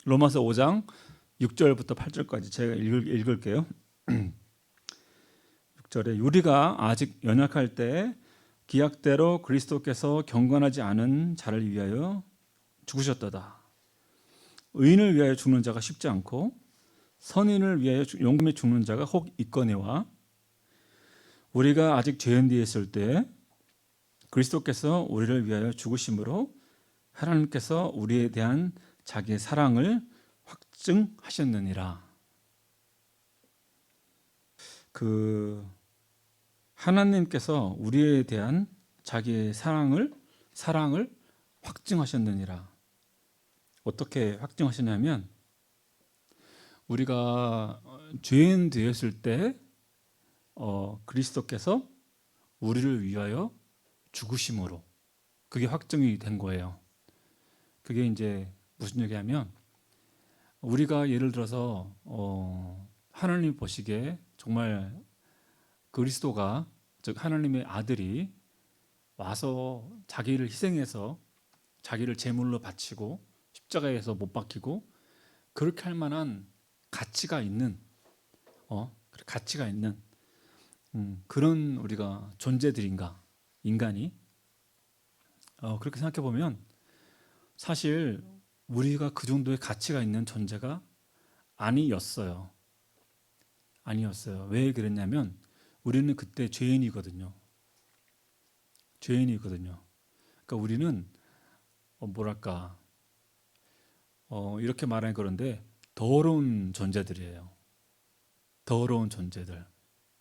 로마서 5장 6절부터 8절까지 제가 읽을게요. 6절에 우리가 아직 연약할 때 기약대로 그리스도께서 경건하지 않은 자를 위하여 죽으셨도다. 의인을 위하여 죽는 자가 쉽지 않고 선인을 위하여 용감히 죽는 자가 혹 있거니와 우리가 아직 죄인되어 있을 때 그리스도께서 우리를 위하여 죽으심으로 하나님께서 우리에 대한 자기의 사랑을 확증하셨느니라. 하나님께서 우리에 대한 자기의 사랑을 확증하셨느니라. 어떻게 확증하셨냐면 우리가 죄인 되었을 때 그리스도께서 우리를 위하여 죽으심으로 그게 확증이 된 거예요. 그게 이제 무슨 얘기냐면 우리가 예를 들어서 하나님 보시기에 정말 그리스도가 즉 하나님의 아들이 와서 자기를 희생해서 자기를 제물로 바치고 십자가에서 못 박히고 그렇게 할 만한 가치가 있는 그런 우리가 존재들인가 인간이 그렇게 생각해 보면 사실 우리가 그 정도의 가치가 있는 존재가 아니었어요. 왜 그랬냐면 우리는 그때 죄인이거든요. 그러니까 우리는 이렇게 말하는 그런데 더러운 존재들이에요. 더러운 존재들.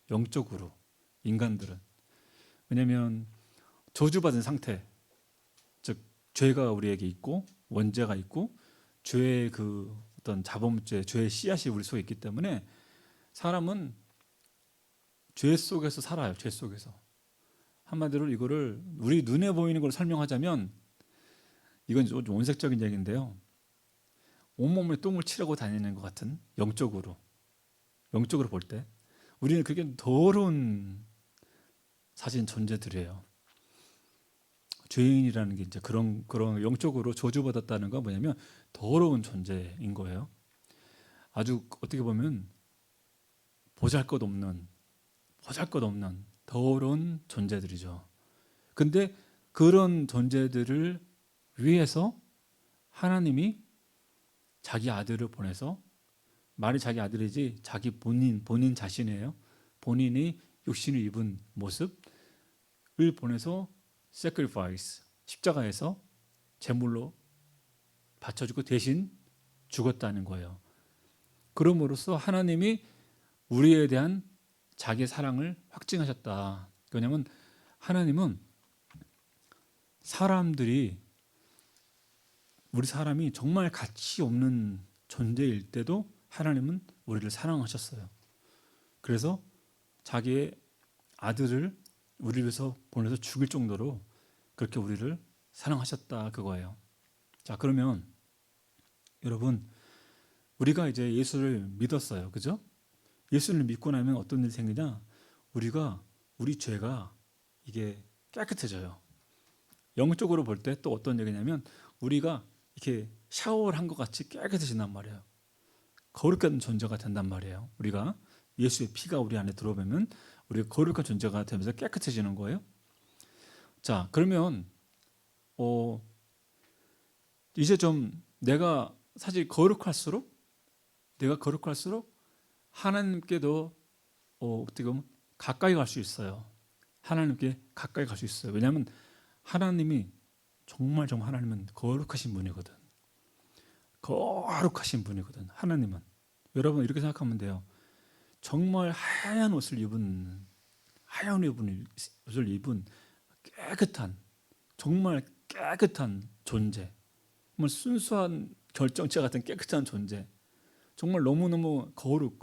영적으로 인간들은. 왜냐하면 저주받은 상태, 즉 죄가 우리에게 있고 원죄가 있고 죄의 그 어떤 자범죄, 죄의 씨앗이 우리 속에 있기 때문에 사람은 죄 속에서 살아요. 죄 속에서. 한마디로 이거를 우리 눈에 보이는 걸 설명하자면 이건 좀 원색적인 얘기인데요. 온몸에 똥을 치려고 다니는 것 같은 영적으로 볼 때 우리는 그게 더러운 사실 존재들이에요. 죄인이라는 게 이제 그런 영적으로 저주받았다는 건 뭐냐면 더러운 존재인 거예요. 아주 어떻게 보면 보잘것없는 더러운 존재들이죠. 근데 그런 존재들을 위해서 하나님이 자기 아들을 보내서 말이 자기 아들이지 자기 본인 자신이에요. 본인이 육신을 입은 모습을 보내서 sacrifice 십자가에서 제물로 바쳐주고 대신 죽었다는 거예요. 그럼으로써 하나님이 우리에 대한 자기의 사랑을 확증하셨다. 왜냐하면 하나님은 우리 사람이 정말 가치 없는 존재일 때도 하나님은 우리를 사랑하셨어요. 그래서 자기의 아들을 우리를 위해서 보내서 죽일 정도로 그렇게 우리를 사랑하셨다 그거예요. 자, 그러면 여러분 우리가 이제 예수를 믿었어요. 그죠? 예수를 믿고 나면 어떤 일이 생기냐? 우리 죄가 이게 깨끗해져요. 영적으로 볼 때 또 어떤 얘기냐면 우리가 이렇게 샤워를 한 것 같이 깨끗해진단 말이에요. 거룩한 존재가 된단 말이에요. 우리가 예수의 피가 우리 안에 들어오면 우리가 거룩한 존재가 되면서 깨끗해지는 거예요. 자, 그러면 이제 좀 내가 사실 거룩할수록 하나님께도 어떻게 보면 가까이 갈 수 있어요. 하나님께 가까이 갈 수 있어요. 왜냐하면 하나님이 정말 하나님은 거룩하신 분이거든. 하나님은 여러분 이렇게 생각하면 돼요. 정말 하얀 옷을 입은 깨끗한 정말 깨끗한 존재, 정말 순수한 결정체 같은 깨끗한 존재, 정말 너무너무 거룩.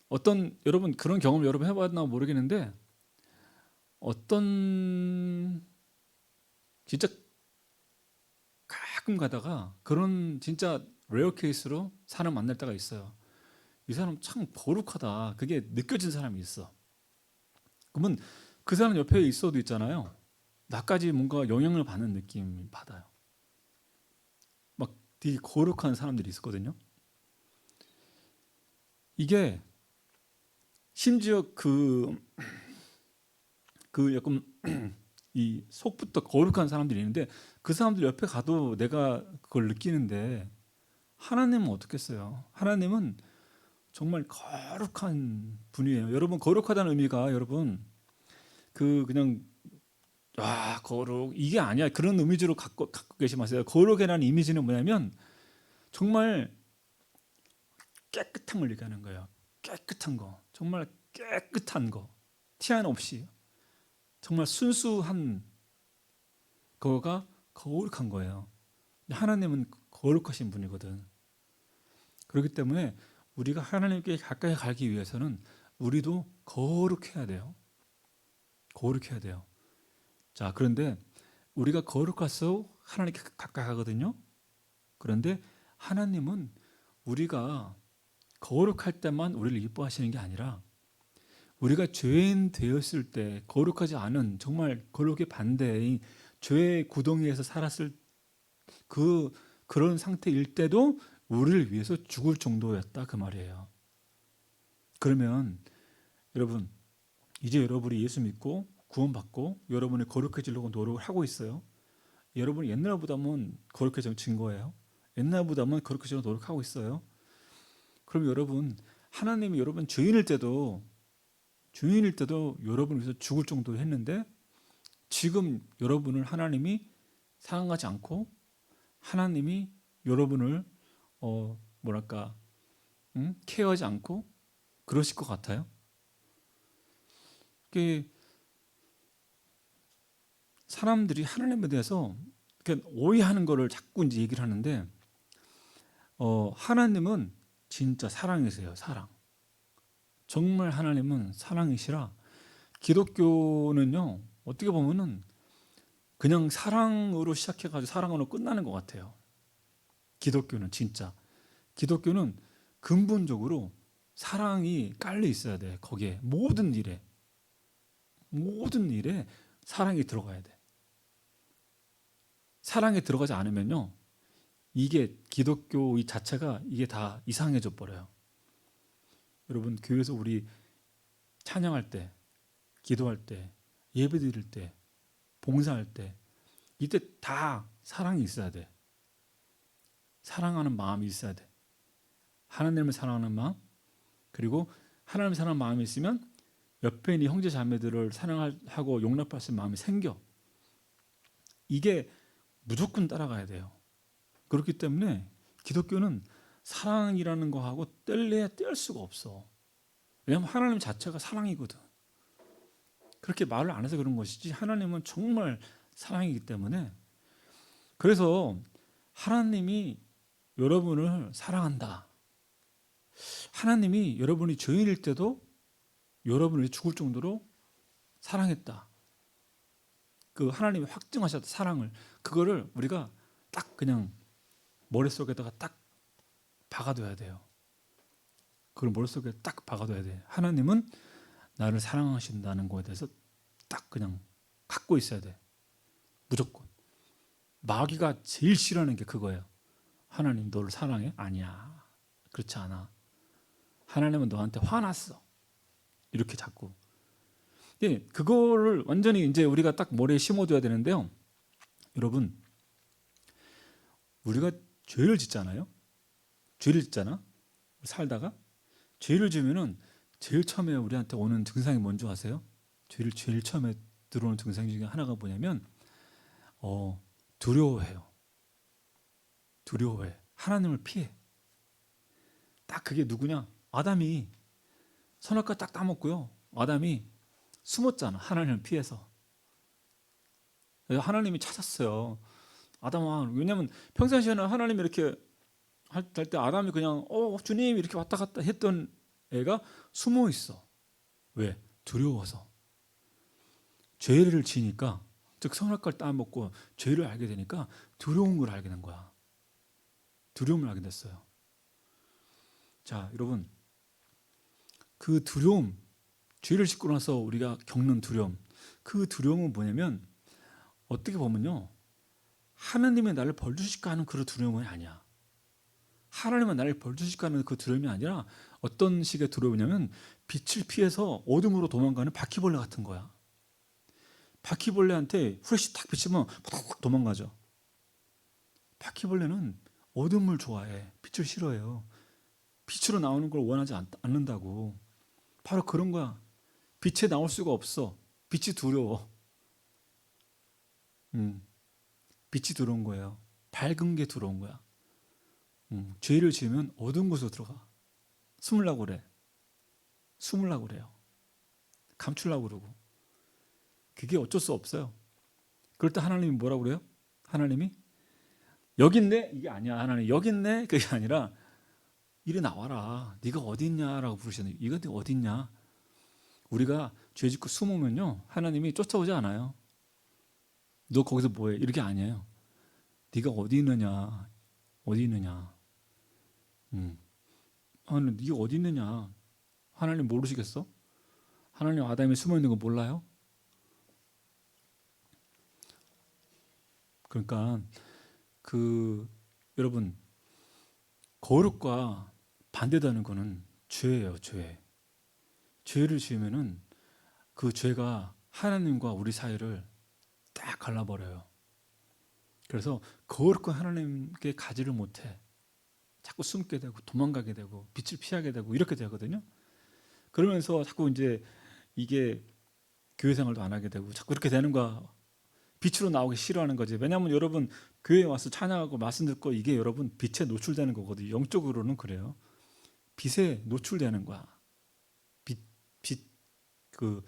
어떤 여러분 그런 경험 여러분 해봤나 모르겠는데 어떤 진짜 가끔 가다가 그런 진짜 레어 케이스로 사람 만날 때가 있어요. 이 사람 참 거룩하다. 그게 느껴진 사람이 있어. 그러면 그 사람 옆에 있어도 있잖아요. 나까지 뭔가 영향을 받는 느낌 받아요. 막 되게 거룩한 사람들이 있었거든요. 이게 심지어 그 약간 이 속부터 거룩한 사람들이 있는데 그 사람들 옆에 가도 내가 그걸 느끼는데 하나님은 어떻겠어요? 하나님은 정말 거룩한 분이에요. 여러분 거룩하다는 의미가 여러분 그냥 거룩 이게 아니야. 그런 이미지로 갖고 계시 마세요. 거룩이라는 이미지는 뭐냐면 정말 깨끗함을 얘기하는 거예요. 깨끗한 거. 정말 깨끗한 거. 티 하나 없이 정말 순수한 그거가 거룩한 거예요. 하나님은 거룩하신 분이거든. 그렇기 때문에 우리가 하나님께 가까이 가기 위해서는 우리도 거룩해야 돼요. 거룩해야 돼요. 자, 그런데 우리가 거룩할수록 하나님께 가까이 가거든요. 그런데 하나님은 우리가 거룩할 때만 우리를 이뻐하시는 게 아니라 우리가 죄인 되었을 때 거룩하지 않은 정말 거룩의 반대인 죄의 구덩이에서 살았을 그런 상태일 때도 우리를 위해서 죽을 정도였다 그 말이에요. 그러면 여러분 이제 여러분이 예수 믿고 구원받고 여러분이 거룩해지려고 노력을 하고 있어요. 여러분이 옛날보다는 거룩해진 거예요. 옛날보다는 거룩해지려고 노력하고 있어요. 그럼 여러분 하나님이 여러분 죄인일 때도 여러분을 위해서 죽을 정도로 했는데 지금 여러분을 하나님이 사랑하지 않고 하나님이 여러분을 케어하지 않고 그러실 것 같아요. 사람들이 하나님에 대해서 오해하는 거를 자꾸 이제 얘기를 하는데 하나님은 진짜 사랑이세요. 사랑. 정말 하나님은 사랑이시라 기독교는요 어떻게 보면은 그냥 사랑으로 시작해가지고 사랑으로 끝나는 것 같아요. 기독교는 진짜 기독교는 근본적으로 사랑이 깔려 있어야 돼. 거기에 모든 일에 사랑이 들어가야 돼. 사랑이 들어가지 않으면요 이게 기독교 이 자체가 이게 다 이상해져 버려요. 여러분 교회에서 우리 찬양할 때 기도할 때 예배 드릴 때 봉사할 때 이때 다 사랑이 있어야 돼. 사랑하는 마음이 있어야 돼. 하나님을 사랑하는 마음 그리고 하나님을 사랑하는 마음이 있으면 옆에 있는 형제 자매들을 사랑하고 용납할 수 있는 마음이 생겨. 이게 무조건 따라가야 돼요. 그렇기 때문에 기독교는 사랑이라는 거하고 뗄래야 뗄 수가 없어. 왜냐하면 하나님 자체가 사랑이거든. 그렇게 말을 안 해서 그런 것이지 하나님은 정말 사랑이기 때문에 그래서 하나님이 여러분을 사랑한다. 하나님이 여러분이 죄인일 때도 여러분을 죽을 정도로 사랑했다. 그 하나님이 확증하셨다 사랑을 그거를 우리가 딱 그냥 머릿속에다가 딱 박아둬야 돼요. 그걸 머릿속에 딱 박아둬야 돼. 하나님은 나를 사랑하신다는 거에 대해서 딱 그냥 갖고 있어야 돼. 무조건. 마귀가 제일 싫어하는 게 그거예요. 하나님 너를 사랑해? 아니야. 그렇지 않아. 하나님은 너한테 화났어. 이렇게 자꾸. 예, 그거를 완전히 이제 우리가 딱 머리에 심어둬야 되는데요. 여러분, 우리가 죄를 짓잖아요. 죄를 짓잖아. 살다가 죄를 지으면은 제일 처음에 우리한테 오는 증상이 뭔지 아세요? 죄를 제일 처음에 들어오는 증상 중에 하나가 뭐냐면 두려워해요. 두려워해. 하나님을 피해. 딱 그게 누구냐? 아담이 선악과 딱 따먹고요. 아담이 숨었잖아. 하나님을 피해서. 하나님이 찾았어요. 아담아. 왜냐하면 평상시에는 하나님이 이렇게 할 때 아담이 그냥 주님 이렇게 왔다 갔다 했던 애가 숨어 있어. 왜? 두려워서. 죄를 지니까 즉 선악과를 따먹고 죄를 알게 되니까 두려운 걸 알게 된 거야. 두려움을 알게 됐어요. 자, 여러분 그 두려움, 죄를 짓고 나서 우리가 겪는 두려움 그 두려움은 뭐냐면 어떻게 보면요, 하나님의 나를 벌주실까 하는 그런 두려움이 아니야. 하나님은 나를 벌주실까 하는 그 두려움이 아니라 어떤 식의 두려움이냐면 빛을 피해서 어둠으로 도망가는 바퀴벌레 같은 거야. 바퀴벌레한테 후레쉬 딱 비치면 푸덕 도망가죠. 바퀴벌레는 어둠을 좋아해. 빛을 싫어해요. 빛으로 나오는 걸 원하지 않는다고. 바로 그런 거야. 빛에 나올 수가 없어. 빛이 두려워. 빛이 두려운 거예요. 밝은 게 두려운 거야. 죄를 지으면 어두운 곳으로 들어가. 숨으려고 그래. 숨으려고 그래요. 감추려고 그러고. 그게 어쩔 수 없어요. 그럴 때 하나님이 뭐라고 그래요? 하나님이 여기 있네? 이게 아니야. 하나님 여기 있네? 그게 아니라 이리 나와라. 네가 어디 있냐라고 부르시는. 이거 어디 있냐? 우리가 죄 짓고 숨으면요, 하나님이 쫓아오지 않아요. 너 거기서 뭐해? 이렇게 아니에요. 네가 어디 있느냐? 어디 있느냐? 하나님, 네가 어디 있느냐? 하나님 모르시겠어? 하나님 아담이 숨어 있는 거 몰라요? 그러니까 여러분, 거룩과 반대되는 거는 죄예요, 죄. 죄를 지으면은 그 죄가 하나님과 우리 사이를 딱 갈라버려요. 그래서 거룩과 하나님께 가지를 못해. 자꾸 숨게 되고 도망가게 되고 빛을 피하게 되고 이렇게 되거든요. 그러면서 자꾸 이제 이게 교회 생활도 안 하게 되고 자꾸 이렇게 되는 거야. 빛으로 나오기 싫어하는 거지. 왜냐하면 여러분 교회에 와서 찬양하고 말씀 듣고 이게 여러분 빛에 노출되는 거거든요. 영적으로는 그래요. 빛에 노출되는 거야. 그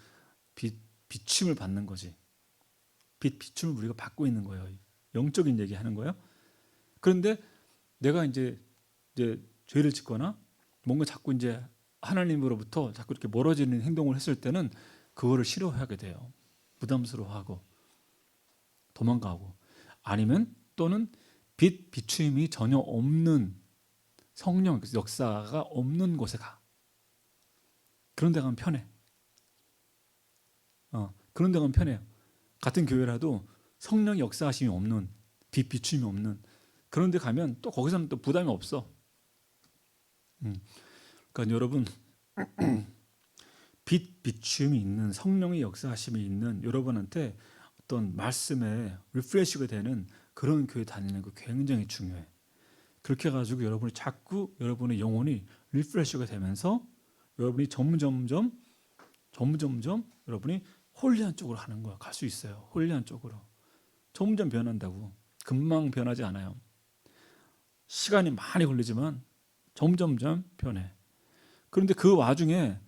비춤을 받는 거지. 비춤을 우리가 받고 있는 거예요. 영적인 얘기 하는 거예요. 그런데 내가 이제 죄를 짓거나 뭔가 자꾸 이제 하나님으로부터 자꾸 이렇게 멀어지는 행동을 했을 때는 그거를 싫어하게 돼요. 부담스러워하고 도망가고, 아니면 또는 비추임이 전혀 없는 성령 역사가 없는 곳에 가. 그런 데 가면 편해. 그런 데 가면 편해요. 같은 교회라도 성령의 역사하심이 없는, 비추임이 없는 그런 데 가면 또 거기서는 또 부담이 없어. 그러니까 여러분, 비추임이 있는, 성령의 역사하심이 있는 여러분한테 어떤 말씀에 리프레시가 되는 그런 교회 다니는 거 굉장히 중요해. 그렇게 해가지고 여러분이 자꾸 여러분의 영혼이 리프레시가 되면서 여러분이 점점점 여러분이 홀리한 쪽으로 하는 거야. 갈 수 있어요. 홀리한 쪽으로. 점점 변한다고. 금방 변하지 않아요. 시간이 많이 걸리지만 점점점 변해. 그런데 그 와중에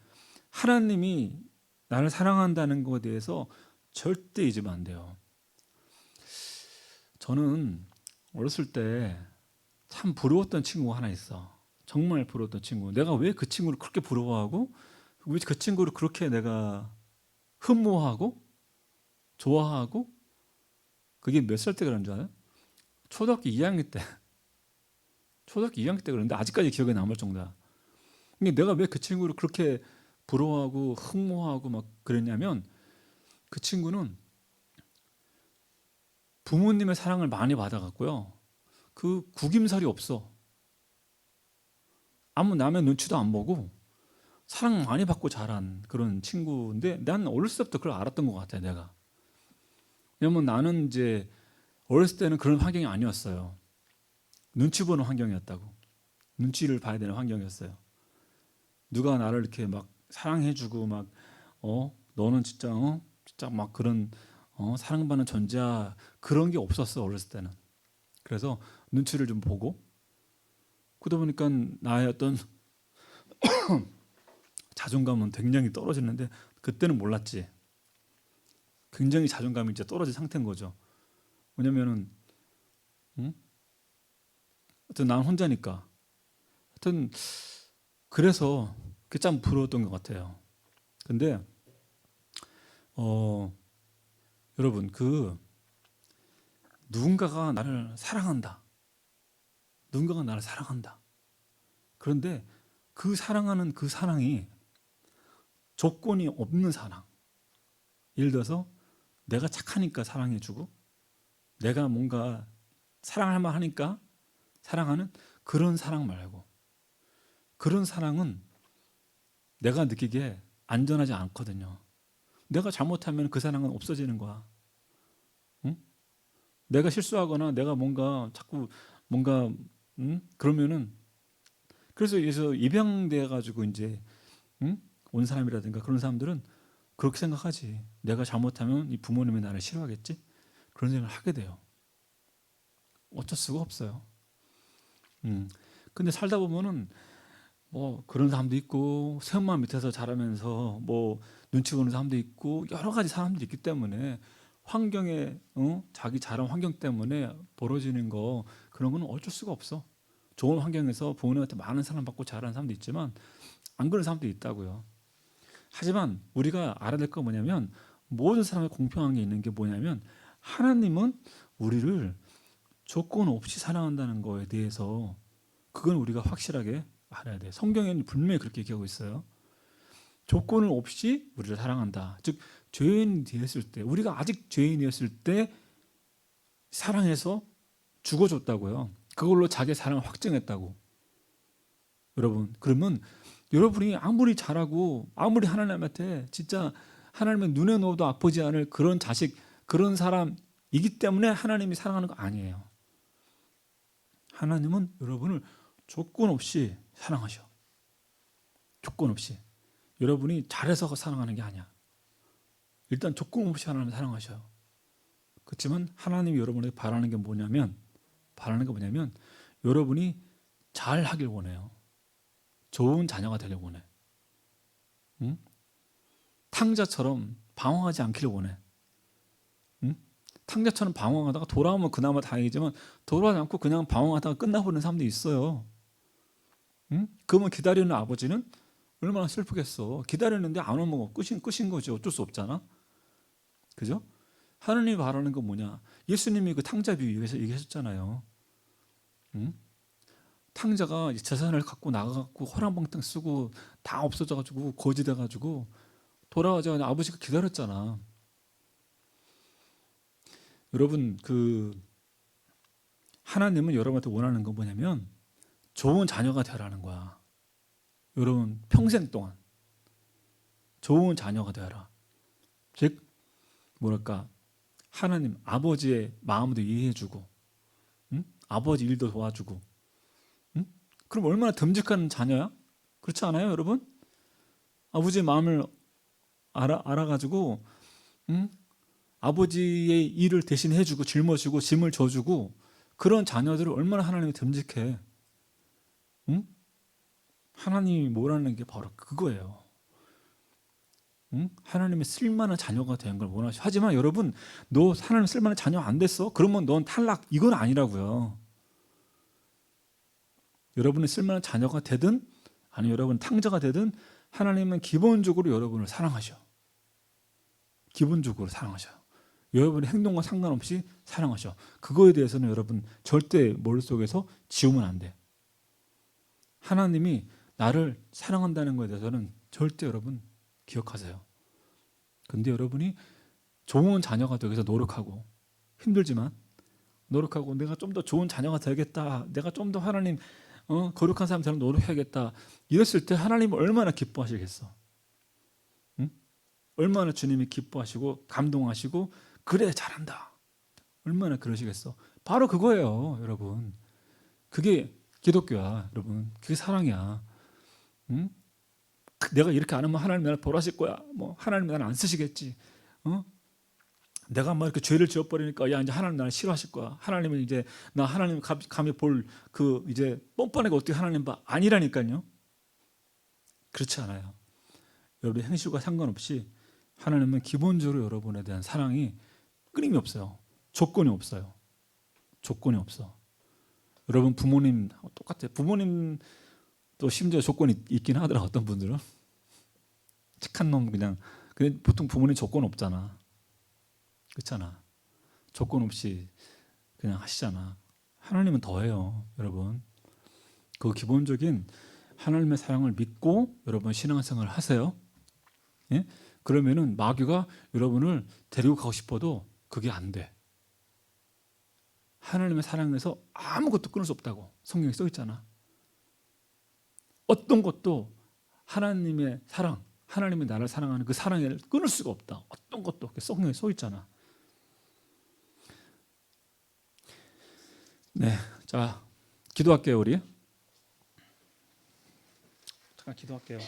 하나님이 나를 사랑한다는 것에 대해서 절대 잊으면 안 돼요. 저는 어렸을 때 참 부러웠던 친구가 하나 있어. 정말 부러웠던 친구. 내가 왜 그 친구를 그렇게 부러워하고 왜 그 친구를 그렇게 내가 흠모하고 좋아하고, 그게 몇 살 때 그런 줄 알아요? 초등학교 2학년 때. 초등학교 2학년 때 그랬는데 아직까지 기억에 남을 정도야. 근데 내가 왜 그 친구를 그렇게 부러워하고 흠모하고 막 그랬냐면, 그 친구는 부모님의 사랑을 많이 받아갔고요. 그 구김살이 없어. 아무 남의 눈치도 안 보고 사랑 많이 받고 자란 그런 친구인데, 난 어렸을 때부터 그걸 알았던 것 같아, 내가. 왜냐면 나는 이제 어렸을 때는 그런 환경이 아니었어요. 눈치 보는 환경이었다고. 눈치를 봐야 되는 환경이었어요. 누가 나를 이렇게 막 사랑해주고 막 너는 진짜 진짜 막 그런 사랑받는 존재야, 그런 게 없었어 어렸을 때는. 그래서 눈치를 좀 보고, 그러다 보니까 나의 어떤 자존감은 굉장히 떨어지는데, 그때는 몰랐지. 굉장히 자존감이 이제 떨어진 상태인 거죠. 왜냐면은 하여튼 난 혼자니까. 하여튼 그래서 그게 참 부러웠던 것 같아요. 근데 여러분, 누군가가 나를 사랑한다. 누군가가 나를 사랑한다. 그런데 그 사랑하는 그 사랑이 조건이 없는 사랑이 예를 들어서 내가 착하니까 사랑해주고 내가 뭔가 사랑할 만하니까 사랑하는 그런 사랑 말고, 그런 사랑은 내가 느끼기에 안전하지 않거든요. 내가 잘못하면 그 사랑은 없어지는 거야. 응? 내가 실수하거나 내가 뭔가 자꾸 뭔가 그러면은, 그래서 입양돼 가지고 이제 온 사람이라든가 그런 사람들은 그렇게 생각하지. 내가 잘못하면 이 부모님이 나를 싫어하겠지? 그런 생각을 하게 돼요. 어쩔 수가 없어요. 근데 살다 보면은 뭐 그런 사람도 있고, 새엄마 밑에서 자라면서 뭐 눈치 보는 사람도 있고, 여러 가지 사람들이 있기 때문에 환경에 자기 자란 환경 때문에 벌어지는 거, 그런 거는 어쩔 수가 없어. 좋은 환경에서 부모님한테 많은 사랑 받고 자란 사람도 있지만 안 그런 사람도 있다고요. 하지만 우리가 알아야 될 건 뭐냐면, 모든 사람의 공평한 게 있는 게 뭐냐면, 하나님은 우리를 조건 없이 사랑한다는 거에 대해서, 그건 우리가 확실하게 알아야 돼. 성경에는 분명히 그렇게 얘기하고 있어요. 조건을 없이 우리를 사랑한다. 즉 죄인이 되었을 때, 우리가 아직 죄인이었을 때 사랑해서 죽어줬다고요. 그걸로 자기의 사랑을 확증했다고. 여러분, 그러면 여러분이 아무리 잘하고 아무리 하나님한테 진짜 하나님의 눈에 넣어도 아프지 않을 그런 자식, 그런 사람이기 때문에 하나님이 사랑하는 거 아니에요. 하나님은 여러분을 조건 없이 사랑하셔. 조건 없이. 여러분이 잘해서 사랑하는 게 아니야. 일단 조건 없이 하나님을 사랑하셔요. 그렇지만 하나님이 여러분에게 바라는 게 뭐냐면, 여러분이 잘 하길 원해요. 좋은 자녀가 되길 원해. 응? 탕자처럼 방황하지 않기를 원해. 응? 탕자처럼 방황하다가 돌아오면 그나마 다행이지만, 돌아오지 않고 그냥 방황하다가 끝나버리는 사람도 있어요. 응? 그러면 기다리는 아버지는 얼마나 슬프겠어. 기다리는데 안 오면 끝인 거지. 어쩔 수 없잖아. 그죠? 하나님이 바라는 건 뭐냐? 예수님이 그 탕자 비유에서 얘기하셨잖아요. 응? 탕자가 재산을 갖고 나가갖고 허랑방탕 쓰고 다 없어져가지고 거지 돼가지고 돌아와자 아버지가 기다렸잖아. 여러분, 하나님은 여러분한테 원하는 건 뭐냐면 좋은 자녀가 되라는 거야. 여러분 평생 동안 좋은 자녀가 되어라. 즉 뭐랄까, 하나님 아버지의 마음도 이해해주고, 아버지 일도 도와주고, 그럼 얼마나 듬직한 자녀야? 그렇지 않아요, 여러분? 아버지의 마음을 알아가지고, 아버지의 일을 대신 해주고 짊어지고 짐을 져주고, 그런 자녀들을 얼마나 하나님이 듬직해. 하나님이 뭐라는 게 바로 그거예요. 하나님의 쓸만한 자녀가 된 걸 원하시죠. 하지만 여러분, 너 하나님 쓸만한 자녀 안 됐어? 그러면 넌 탈락. 이건 아니라고요. 여러분이 쓸만한 자녀가 되든 아니 여러분 탕자가 되든 하나님은 기본적으로 여러분을 사랑하셔. 기본적으로 사랑하셔요. 여러분의 행동과 상관없이 사랑하셔. 그거에 대해서는 여러분 절대 머릿속에서 지우면 안 돼. 하나님이 나를 사랑한다는 것에 대해서는 절대 여러분 기억하세요. 근데 여러분이 좋은 자녀가 되기 위해서 노력하고, 힘들지만 노력하고, 내가 좀 더 좋은 자녀가 되겠다, 내가 좀 더 하나님 거룩한 사람처럼 노력해야겠다, 이랬을 때 하나님은 얼마나 기뻐하시겠어. 응? 얼마나 주님이 기뻐하시고 감동하시고, 그래 잘한다, 얼마나 그러시겠어. 바로 그거예요, 여러분. 그게 기독교야, 여러분. 그게 사랑이야. 응? 내가 이렇게 안 하면 하나님 나를 벌하실 거야. 뭐 하나님 나를 안 쓰시겠지. 내가 막 이렇게 죄를 지어버리니까 야 이제 하나님 나를 싫어하실 거야. 하나님은 이제 나 하나님 감히 볼 그 이제 뻔뻔하게 어떻게 하나님 봐. 아니라니까요. 그렇지 않아요. 여러분의 행실과 상관없이 하나님은 기본적으로 여러분에 대한 사랑이 끊임이 없어요. 조건이 없어요. 조건이 없어. 여러분 부모님 똑같아요. 부모님 또 심지어 조건이 있긴 하더라. 어떤 분들은 착한 놈 그냥 보통 부모님 조건 없잖아. 그렇잖아. 조건 없이 그냥 하시잖아. 하나님은 더해요, 여러분. 그 기본적인 하나님의 사랑을 믿고 여러분 신앙생활을 하세요. 예? 그러면은 마귀가 여러분을 데리고 가고 싶어도 그게 안 돼. 하나님의 사랑에서 아무것도 끊을 수 없다고 성경에 써 있잖아. 어떤 것도 하나님의 사랑, 하나님의 나를 사랑하는 그 사랑을 끊을 수가 없다. 어떤 것도 성경에 써 있잖아. 네, 자 기도할게요 우리. 잠깐 기도할게요.